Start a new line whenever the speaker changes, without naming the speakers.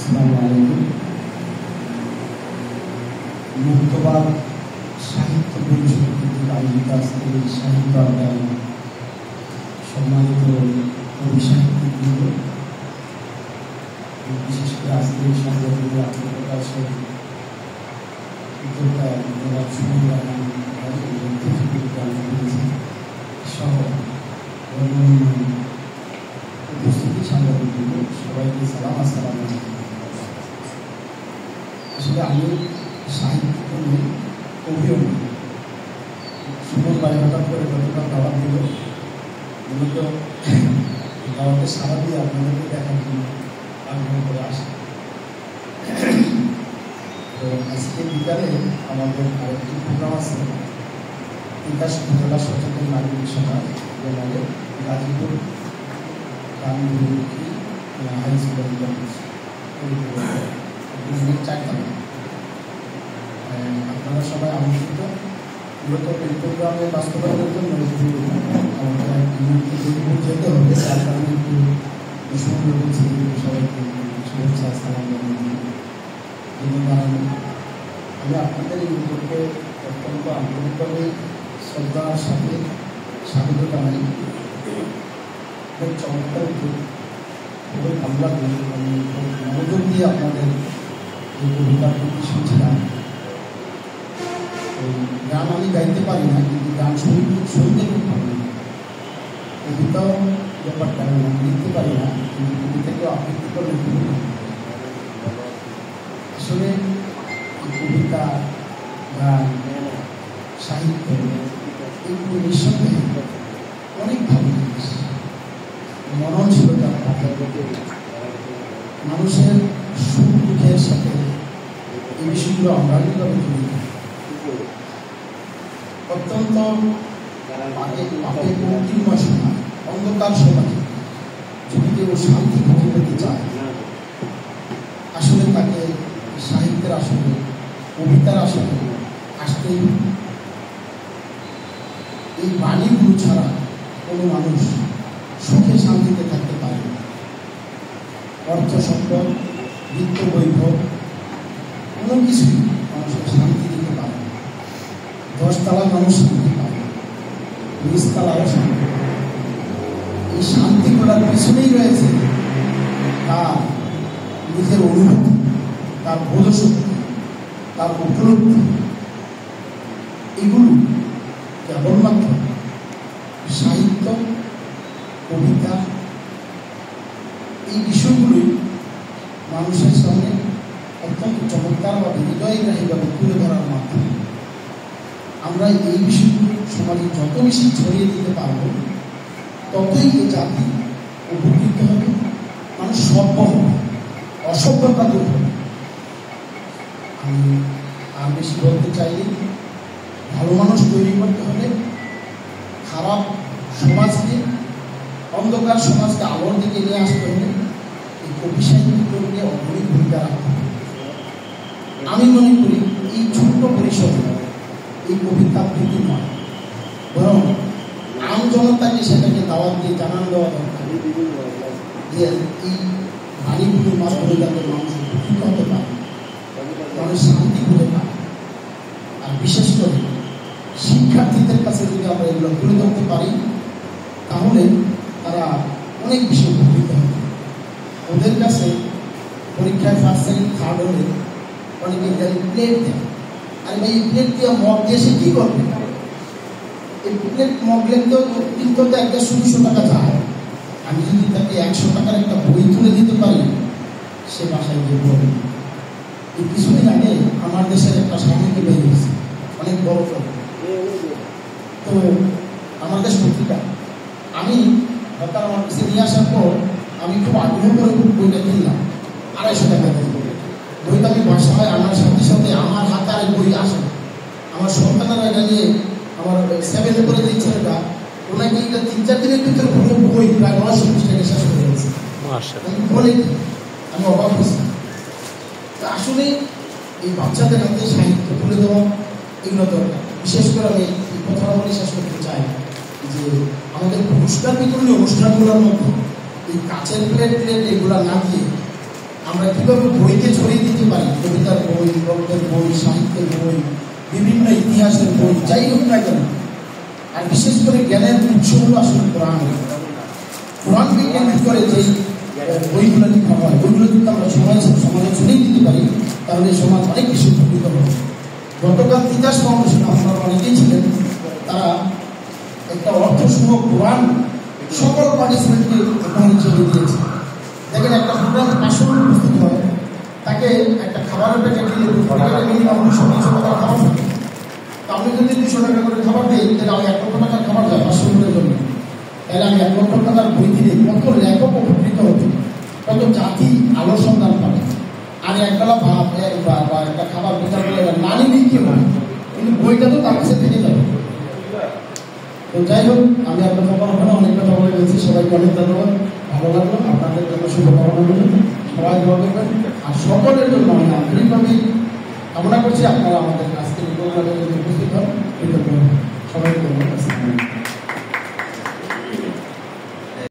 আসসালামু মুক্তবাদ সাহিত্য পরিষদ কর্তৃক আয়োজিত আজকের সাহিত্য আড্ডায় সম্মানিত কবি সাহিত্যিকবৃন্দ, বিশেষ করে আজকের সংগঠনের আত্মপ্রকাশের উদ্যোক্তা সহ অন্যান্য উপস্থিতি সাংবাদিকবৃন্দ, সবাইকে সালাম। আসসালামু আলাইকুম। আসলে আমি সাহিত্য নিয়ে কবিও নই। সুমন ভাই হঠাৎ করে গতকাল দাওয়াত দিল, মূলত দাওয়াতে সারা দিয়ে আপনাদেরকে দেখার জন্য আগ্রহ করে আসে। তো আজকে বিকালে আমাদের আরেকটি প্রোগ্রাম আছে, তিতাস উপজেলা সচেতন নাগরিক সভা আমাদের গাজীপুর হাই স্কুল চারতলা। আপনারা সবাই আমন্ত্রিত। মূলত এই প্রোগ্রামে বাস্তবায়নের জন্য একটু আমাদের যেতে হবে, তার কারণে একটু সবাইকে শুভেচ্ছা সালাম জানানো। আমি আপনাদের এই উদ্যোগকে অত্যন্ত আন্তরিকভাবে শ্রদ্ধার সাথে স্বাগত জানাই। খুব চমৎকার উদ্যোগ, খুবই ভালো লাগবে। আমি মনোযোগ দিয়ে আপনাদের এই কবিতার প্রতি শুনছিলাম। গান আমি গাইতে পারি না, কিন্তু গান শুনতে খুব ভালো লাগে। কবিতাও ব্যাপারটা আমি লিখতে পারি না, কিন্তু কবিতাকেও আবৃত্তি করে লিখতে পারি। আসলে কবিতা, গান, সাহিত্য এগুলো নিঃসন্দেহে অনেক ভালো জিনিস। মননশীলতা, মানুষের সুখ দুঃখের সাথে এই বিষয়গুলো আমরা কীভাবে জড়িত। অত্যন্ত কঠিনময় সময়, অন্ধকার সময় যদি কেউ শান্তি খুঁজে পেতে চায়, আসলে তাকে সাহিত্যের আসলে, কবিতার আসলে আসতেই। এই বাণীগুলো ছাড়া কোনো মানুষ সুখে শান্তিতে থাকতে পারে না। অর্থ সম্পদ, বিত্ত বৈভব কোনো কিছুই মানুষের শান্তি দিতে পারে না। 10 তলায় মানুষ শান্তি পায়, 20 তলায় শান্তি পায়। এই শান্তি করার পিছনেই রয়েছে তার নিজের অনুভূতি, তার বোধশক্তি, তার উপলব্ধি। এগুলো কেবলমাত্র সাহিত্য, কবিতা, এই বিষয়গুলোই মানুষের সামনে অত্যন্ত চমৎকারভাবে, হৃদয়গ্রাহীভাবে তুলে ধরার মাধ্যমে আমরা এই বিষয়গুলো সমাজে যত বেশি ছড়িয়ে দিতে পারব, ততই এই জাতি উপকৃত হবে, মানুষ সভ্য হবে, অসভ্যতা দূর হবে। আমি আর বেশি বলতে চাইলে, ভালো মানুষ তৈরি করতে হলে খারাপ সমাজকে, অন্ধকার সমাজকে আলোর দিকে নিয়ে আসতে হলে এই কবি সাহিত্যকে অগ্রণী ভূমিকা রাখতে হবে। আমি মনে করি এই ছোট্ট পরিসরে এই কবিতা আবৃত্তি নয়, বরং আম জনতাকে সেটাকে দাওয়াত দিয়ে জানান দেওয়া দরকার যে এই বাণীগুলোর মাধ্যমে যাতে মানুষ উপকৃত হতে পারে, মানুষ শান্তি খুঁজে পায়। আর বিশেষ করে শিক্ষার্থীদের কাছে যদি আমরা এগুলো তুলে ধরতে পারি, তাহলে তারা অনেক বেশি উপকৃত হবে। ওদের কাছে পরীক্ষায় ফার্স্ট সেকেন্ড থার্ড হলে অনেকে প্লেট দেয়। আর ভাই এই প্লেট দিয়ে মগ দিয়ে সে কী করবে? এই প্লেট মগলেন তো কিন্তু 150-200 টাকা যায়। আমি যদি তাকে 100 টাকার একটা বই তুলে দিতে পারি, সে বাসায় গিয়ে পড়বে। এই কিছুদিন আগে আমার দেশের একটা সাহিত্য বের হয়েছে, অনেক বড় করে। তো আমার দেশ পত্রিকা, আমি হঠাৎ আমার কাছে নিয়ে আসার পর আমি খুব আগ্রহ করে বইটা কিনলাম 250 টাকা দিয়ে। বইটা আমি বাসায় আনার সাথে সাথে আমার হাতে আর বই আসে। আমার সন্তানেরা এটা নিয়ে আমার 7 করে দিচ্ছে, এটা ওনাকে এটা 3-4 দিনের ভিতরে পুরো বই প্রায় 920 টাকা শেষ হয়ে গেছে। আমি বলে আমি অবাক হয়েছি। আসলে এই বাচ্চাদের হাতে সাহিত্য তুলে দেওয়া এগুলো দরকার। বিশেষ করে আমি এই কথাটা বলে শেষ করতে চাই যে আমাদের পুরস্কার বিতরণী অনুষ্ঠানগুলোর মধ্যে এই কাচের প্লেট এগুলো না দিয়ে আমরা কীভাবে বইকে ছড়িয়ে দিতে পারি, কবিতার বই, গল্পের বই, সাহিত্যের বই, বিভিন্ন ইতিহাসের বই, যাই হোক না কেন। আর বিশেষ করে জ্ঞানের উৎস হলো আসলে কোরআন। কোরআনকে কেন্দ্র করে যেই বইগুলো লেখা হয়, বইগুলো যদি আমরা সমাজে ছড়িয়ে দিতে পারি, তাহলে সমাজ অনেক বেশি উপকৃত হবে। গতকাল তিতাস ফাউন্ডেশন আপনারা অনেকেই ছিলেন, তারা একটা অর্থসহ কোরআন সকল পার্টিসিপেন্টকে ওখানে ছড়িয়ে দিয়েছে। দেখেন, একটা প্রোগ্রাম 500 লোক উপস্থিত হয়, তাকে একটা খাবারের প্যাকেট দিলে মিনিমাম 200-300 টাকার খাবার থাকে। তো আমি যদি 200 টাকা করে খাবার দিই, তাহলে আমি 1 লক্ষ টাকার খাবার যায় 500 লোকের জন্য। তাহলে আমি 1 লক্ষ টাকার বই দিলে কত লেখক উপকৃত হতো, কত জাতি আলোর সন্ধান পাবে। আর একবেলা ভাত বা একটা খাবার বিকালবেলা না নিলেই কি হয়, কিন্তু বইটা তো তার কাছে থেকে যাবে। তো যাই হোক, আমি আপনার ওখানে অনেক কথা বলে গেছি। সবাইকে অনেক ধন্যবাদ, ভালো লাগলো। আপনাদের জন্য শুভকামনা রইল, সবাই দোয়া করবেন। আর সকলের জন্য আমি আন্তরিকভাবে কামনা করছি আপনারা আমাদের আজকের প্রোগ্রামে উপস্থিত হন। সবাই